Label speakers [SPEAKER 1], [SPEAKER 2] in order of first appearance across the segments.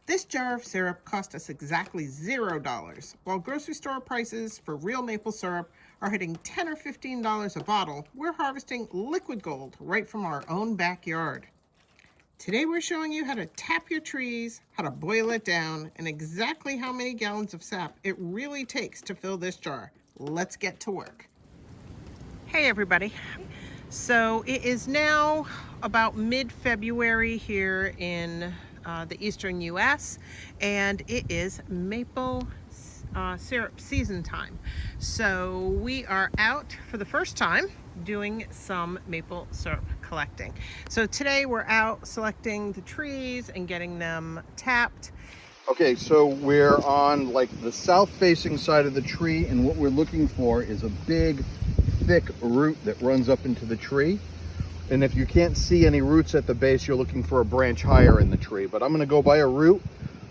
[SPEAKER 1] This jar of syrup cost us exactly $0, while grocery store prices for real maple syrup are hitting $10 or $15 a bottle. We're harvesting liquid gold right from our own backyard. Today we're showing you how to tap your trees, how to boil it down, and exactly how many gallons of sap it really takes to fill this jar. Let's get to work. Hey everybody. So it is now about mid-February here in the eastern US, and it is maple syrup season time. So we are out for the first time doing some maple syrup collecting. So today we're out selecting the trees and getting them tapped.
[SPEAKER 2] Okay, so we're on like the south facing side of the tree, and what we're looking for is a big thick root that runs up into the tree. And if you can't see any roots at the base, you're looking for a branch higher in the tree. But I'm going to go by a root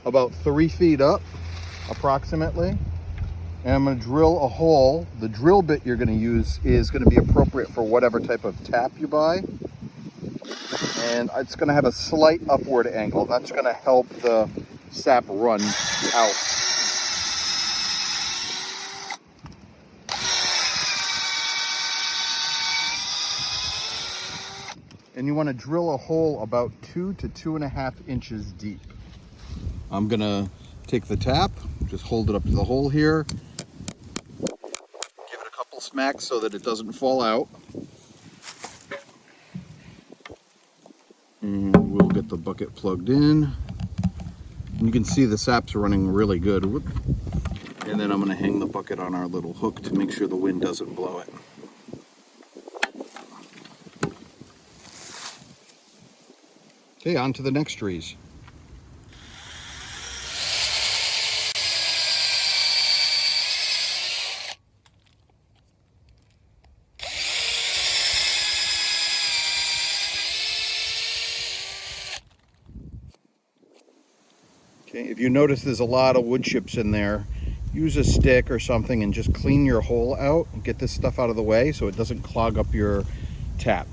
[SPEAKER 2] about 3 feet up approximately, and I'm going to drill a hole. The drill bit you're going to use is going to be appropriate for whatever type of tap you buy, and it's going to have a slight upward angle. That's going to help the sap run out. And you want to drill a hole about 2 to 2.5 inches deep. I'm gonna take the tap, just hold it up to the hole here, give it a couple smacks so that it doesn't fall out, and we'll get the bucket plugged in. And you can see the sap's running really good. And then I'm gonna hang the bucket on our little hook to make sure the wind doesn't blow it. Okay, on to the next trees. Okay, if you notice there's a lot of wood chips in there, use a stick or something and just clean your hole out and get this stuff out of the way so it doesn't clog up your tap.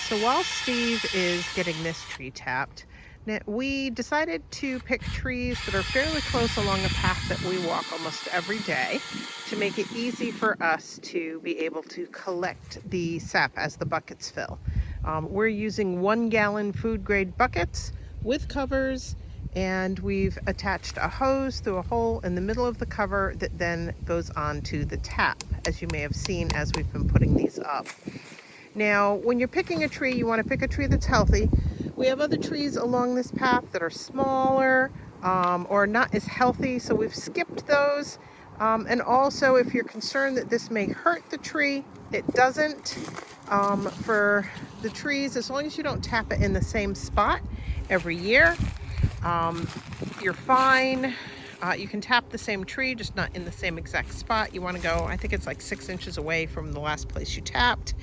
[SPEAKER 1] So while Steve is getting this tree tapped, we decided to pick trees that are fairly close along a path that we walk almost every day to make it easy for us to be able to collect the sap as the buckets fill. We're using 1-gallon food grade buckets with covers, and we've attached a hose through a hole in the middle of the cover that then goes onto the tap, as you may have seen as we've been putting these up. Now, when you're picking a tree, you want to pick a tree that's healthy. We have other trees along this path that are smaller or not as healthy, so we've skipped those. And also, if you're concerned that this may hurt the tree, it doesn't. For the trees, as long as you don't tap it in the same spot every year, you're fine. You can tap the same tree, just not in the same exact spot. You want to go, I think it's like 6 inches away from the last place you tapped.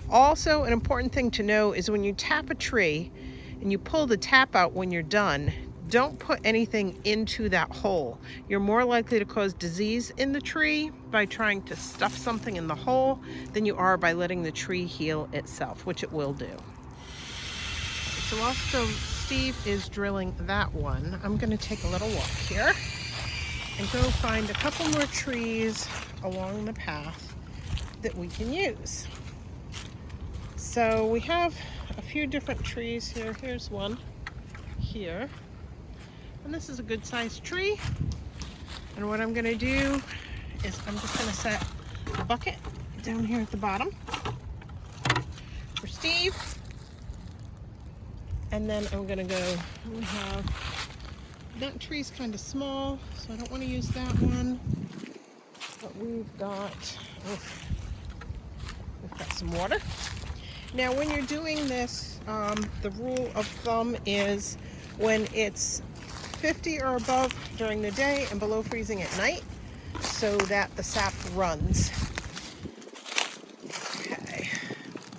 [SPEAKER 1] Also, an important thing to know is when you tap a tree and you pull the tap out when you're done, don't put anything into that hole. You're more likely to cause disease in the tree by trying to stuff something in the hole than you are by letting the tree heal itself, which it will do. So also, Steve is drilling that one. I'm going to take a little walk here and go find a couple more trees along the path that we can use. So we have a few different trees here. Here's one here. And this is a good sized tree. And what I'm going to do is I'm just going to set a bucket down here at the bottom for Steve. And then I'm going to go, we have, that tree's kind of small, so I don't want to use that one. But we've got some water. Now, when you're doing this, the rule of thumb is when it's 50 or above during the day and below freezing at night, so that the sap runs. Okay.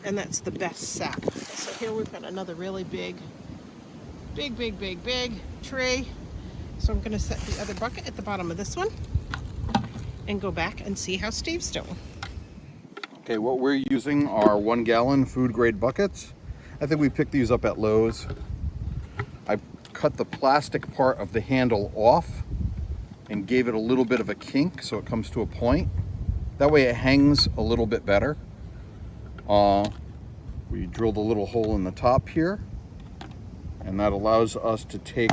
[SPEAKER 1] and that's the best sap. So here we've got another really big tree. So I'm gonna set the other bucket at the bottom of this one and go back and see how Steve's doing.
[SPEAKER 2] Okay, what we're using are 1 gallon food grade buckets. I think we picked these up at Lowe's. I cut the plastic part of the handle off and gave it a little bit of a kink so it comes to a point. That way it hangs a little bit better. We drilled a little hole in the top here, and that allows us to take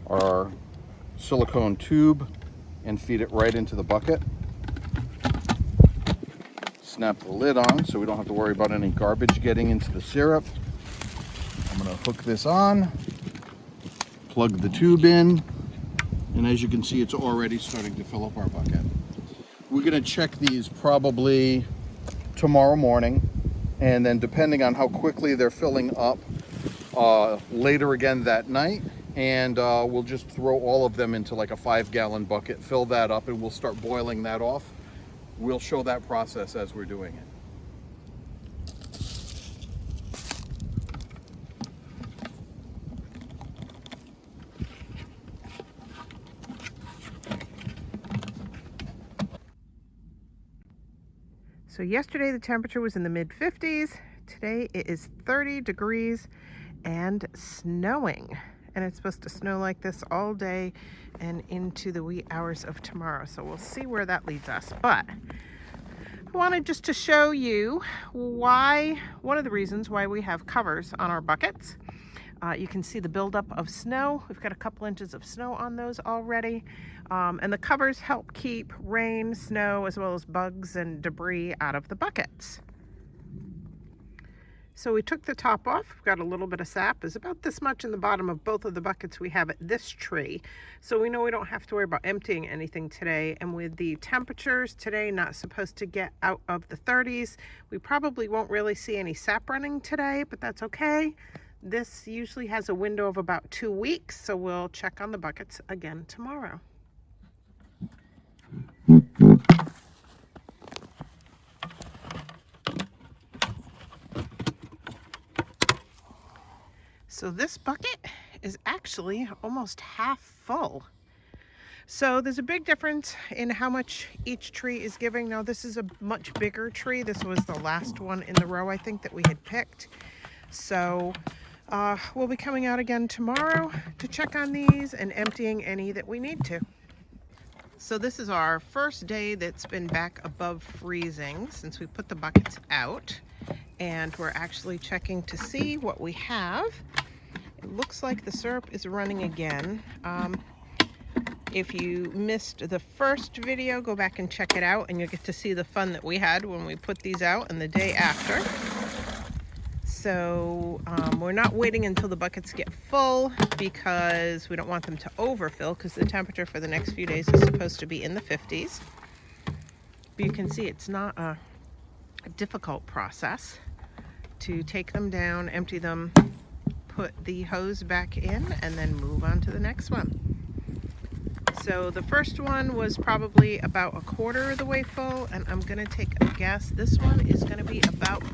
[SPEAKER 2] our silicone tube and feed it right into the bucket. Snap the lid on so we don't have to worry about any garbage getting into the syrup. I'm gonna hook this on, plug the tube in, and as you can see, it's already starting to fill up our bucket. We're gonna check these probably tomorrow morning, and then depending on how quickly they're filling up, later again that night, and we'll just throw all of them into like a 5-gallon bucket, fill that up, and we'll start boiling that off. We'll show that process as we're doing it.
[SPEAKER 1] So yesterday the temperature was in the mid-50s. Today it is 30 degrees and snowing. And it's supposed to snow like this all day and into the wee hours of tomorrow. So we'll see where that leads us. But I wanted just to show you one of the reasons why we have covers on our buckets. You can see the buildup of snow. We've got a couple inches of snow on those already. And the covers help keep rain, snow, as well as bugs and debris out of the buckets. So we took the top off. We've got a little bit of sap. There's about this much in the bottom of both of the buckets we have at this tree. So we know we don't have to worry about emptying anything today. And with the temperatures today not supposed to get out of the 30s, we probably won't really see any sap running today, but that's okay. This usually has a window of about 2 weeks, so we'll check on the buckets again tomorrow. So this bucket is actually almost half full. So there's a big difference in how much each tree is giving. Now this is a much bigger tree. This was the last one in the row, I think, that we had picked. So we'll be coming out again tomorrow to check on these and emptying any that we need to. So this is our first day that's been back above freezing since we put the buckets out. And we're actually checking to see what we have. It looks like the syrup is running again. If you missed the first video, go back and check it out and you'll get to see the fun that we had when we put these out and the day after. So we're not waiting until the buckets get full because we don't want them to overfill, because the temperature for the next few days is supposed to be in the 50s. But you can see it's not a difficult process to take them down, empty them, put the hose back in, and then move on to the next one. So the first one was probably about 1/4 of the way full, and I'm gonna take a guess. This one is gonna be about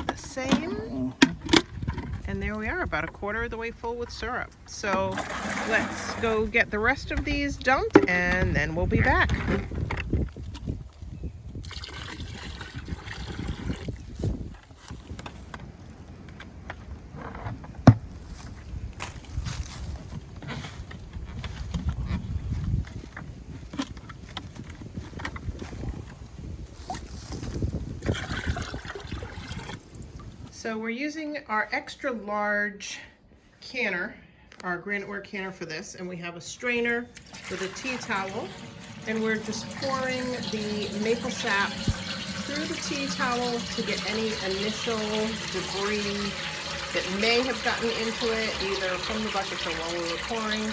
[SPEAKER 1] the same. And there we are, about 1/4 of the way full with syrup. So let's go get the rest of these dumped and then we'll be back. So we're using our extra large canner, our graniteware canner for this, and we have a strainer with a tea towel, and we're just pouring the maple sap through the tea towel to get any initial debris that may have gotten into it, either from the buckets or while we were pouring,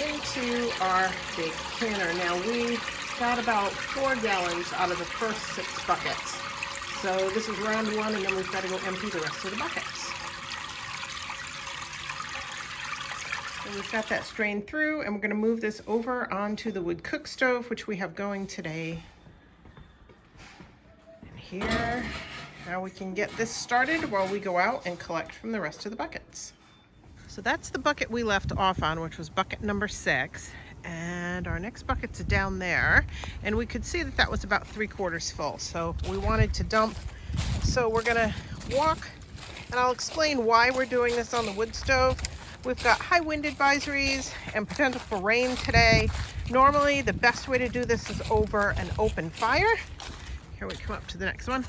[SPEAKER 1] into our big canner. Now we got about 4 gallons out of the first 6 buckets. So this is round 1, and then we've got to go empty the rest of the buckets. So we've got that strained through, and we're going to move this over onto the wood cook stove, which we have going today. And here, Now we can get this started while we go out and collect from the rest of the buckets. So that's the bucket we left off on, which was bucket number 6. And our next bucket's down there. And we could see that that was about 3/4 full. So we wanted to dump. So we're gonna walk, and I'll explain why we're doing this on the wood stove. We've got high wind advisories and potential for rain today. Normally, the best way to do this is over an open fire. Here we come up to the next one.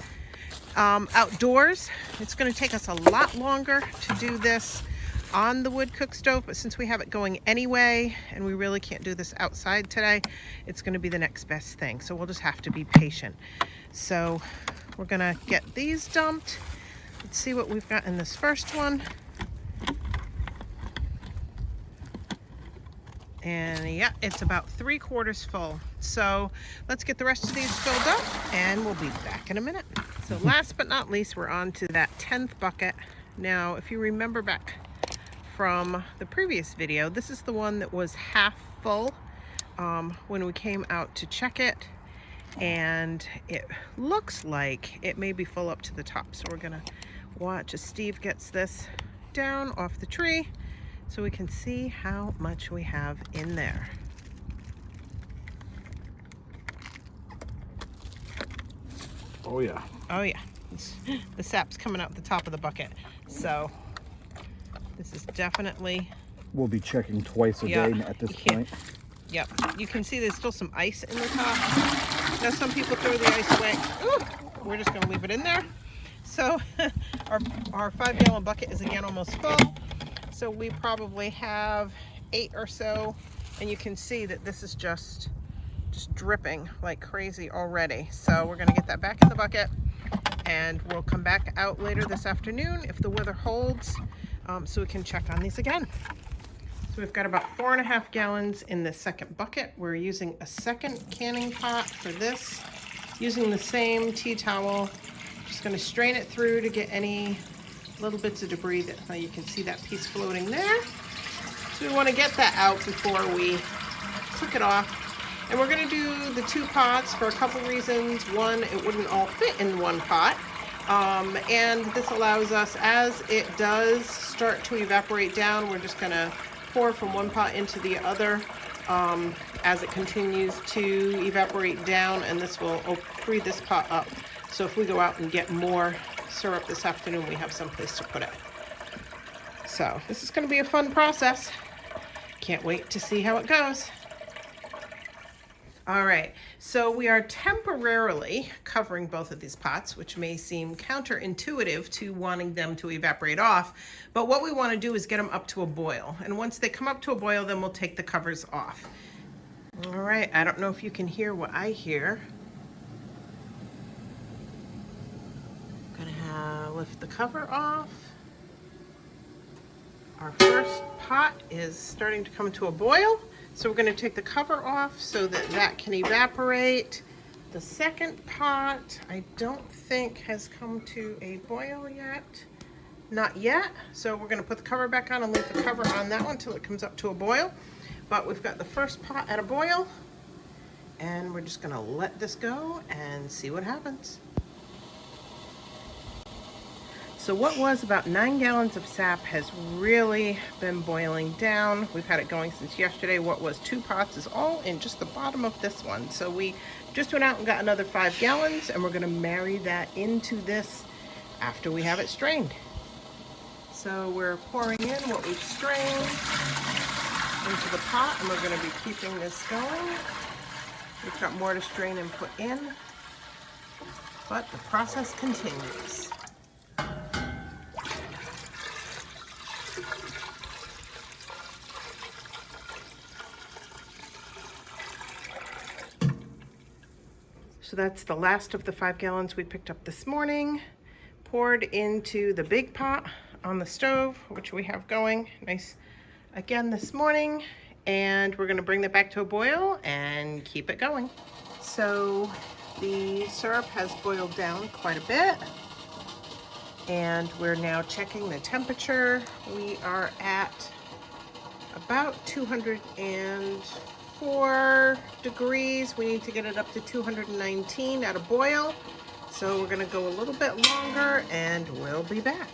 [SPEAKER 1] Outdoors, it's gonna take us a lot longer to do this on the wood cook stove, but since we have it going anyway and we really can't do this outside today, it's going to be the next best thing. So we'll just have to be patient. So we're gonna get these dumped. Let's see what we've got in this first one. And yeah, it's about 3/4 full. So let's get the rest of these filled up and we'll be back in a minute. So last but not least, we're on to that 10th bucket. Now, if you remember back from the previous video, this is the one that was half full when we came out to check it, and it looks like it may be full up to the top. So we're gonna watch as Steve gets this down off the tree so we can see how much we have in there.
[SPEAKER 2] Oh yeah.
[SPEAKER 1] Oh yeah, the sap's coming out the top of the bucket. So this is definitely...
[SPEAKER 2] We'll be checking twice a day at this point.
[SPEAKER 1] Yep, you can see there's still some ice in the top. Now some people throw the ice away. Ooh, we're just gonna leave it in there. So our 5-gallon bucket is again almost full. So we probably have 8 or so, and you can see that this is just dripping like crazy already. So we're gonna get that back in the bucket, and we'll come back out later this afternoon if the weather holds, so we can check on these again. So we've got about 4.5 gallons in the second bucket. We're using a second canning pot for this, using the same tea towel. Just gonna strain it through to get any little bits of debris that you can see that piece floating there. So we wanna get that out before we cook it off. And we're gonna do the 2 pots for a couple reasons. One, it wouldn't all fit in one pot. And this allows us, as it does start to evaporate down, we're just gonna pour from one pot into the other as it continues to evaporate down, and this will free this pot up. So if we go out and get more syrup this afternoon, we have some place to put it. So this is gonna be a fun process. Can't wait to see how it goes. All right, so we are temporarily covering both of these pots, which may seem counterintuitive to wanting them to evaporate off, but what we want to do is get them up to a boil. And once they come up to a boil, then we'll take the covers off. All right, I don't know if you can hear what I hear. Gonna lift the cover off. Our first pot is starting to come to a boil. So we're going to take the cover off so that that can evaporate. The second pot, I don't think has come to a boil yet. Not yet. So we're going to put the cover back on and leave the cover on that one until it comes up to a boil. But we've got the first pot at a boil, and we're just going to let this go and see what happens. So what was about 9 gallons of sap has really been boiling down. We've had it going since yesterday. What was 2 pots is all in just the bottom of this one. So we just went out and got another 5 gallons, and we're gonna marry that into this after we have it strained. So we're pouring in what we've strained into the pot, and we're gonna be keeping this going. We've got more to strain and put in, but the process continues. So that's the last of the 5 gallons we picked up this morning, poured into the big pot on the stove, which we have going nice again this morning. And we're gonna bring that back to a boil and keep it going. So the syrup has boiled down quite a bit, and we're now checking the temperature. We are at about 204 degrees. We need to get it up to 219 at a boil. So So we're gonna go a little bit longer and we'll be back.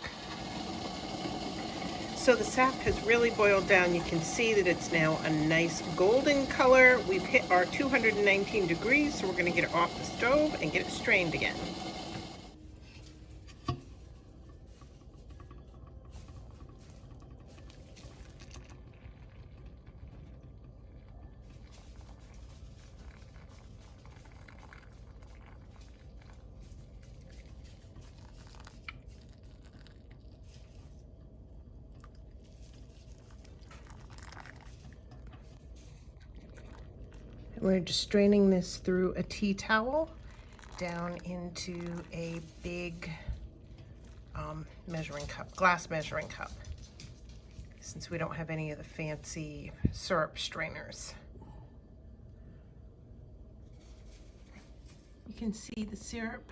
[SPEAKER 1] So the sap has really boiled down. You can see that it's now a nice golden color. We've hit our 219 degrees, so we're gonna get it off the stove and get it strained again. We're just straining this through a tea towel down into a big measuring cup, glass measuring cup, since we don't have any of the fancy syrup strainers. You can see the syrup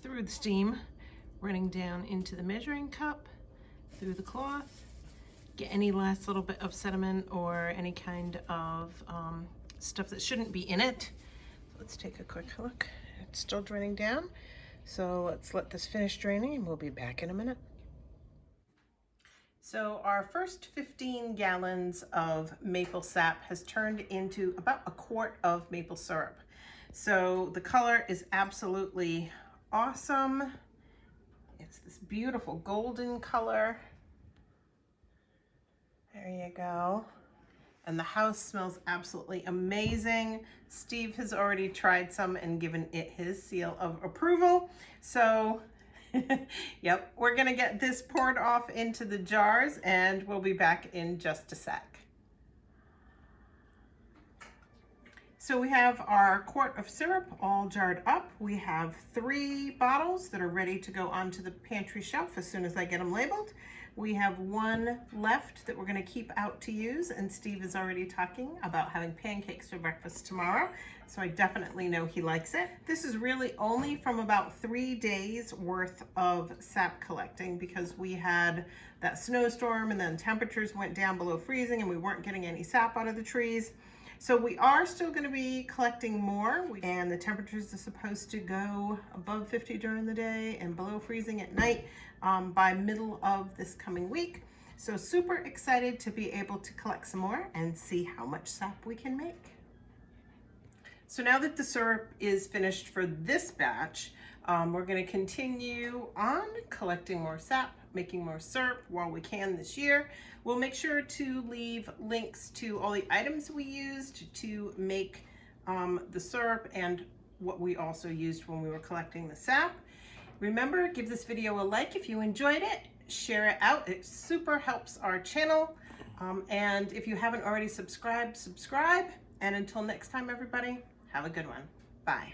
[SPEAKER 1] through the steam running down into the measuring cup, through the cloth. Get any last little bit of sediment or any kind of stuff that shouldn't be in it. Let's take a quick look. It's still draining down. So let's let this finish draining and we'll be back in a minute. So our first 15 gallons of maple sap has turned into about a quart of maple syrup. So the color is absolutely awesome. It's this beautiful golden color. There you go. And the house smells absolutely amazing. Steve has already tried some and given it his seal of approval. So, yep, we're gonna get this poured off into the jars and we'll be back in just a sec. So we have our quart of syrup all jarred up. We have 3 bottles that are ready to go onto the pantry shelf as soon as I get them labeled. We have 1 left that we're gonna keep out to use, and Steve is already talking about having pancakes for breakfast tomorrow, so I definitely know he likes it. This is really only from about 3 days worth of sap collecting, because we had that snowstorm and then temperatures went down below freezing and we weren't getting any sap out of the trees. So we are still going to be collecting more, and the temperatures are supposed to go above 50 during the day and below freezing at night by middle of this coming week. So super excited to be able to collect some more and see how much sap we can make. So now that the syrup is finished for this batch, we're going to continue on collecting more sap, making more syrup while we can this year. We'll make sure to leave links to all the items we used to make the syrup and what we also used when we were collecting the sap. Remember, give this video a like if you enjoyed it, share it out. It super helps our channel. And if you haven't already subscribed, subscribe. And until next time, everybody, have a good one. Bye.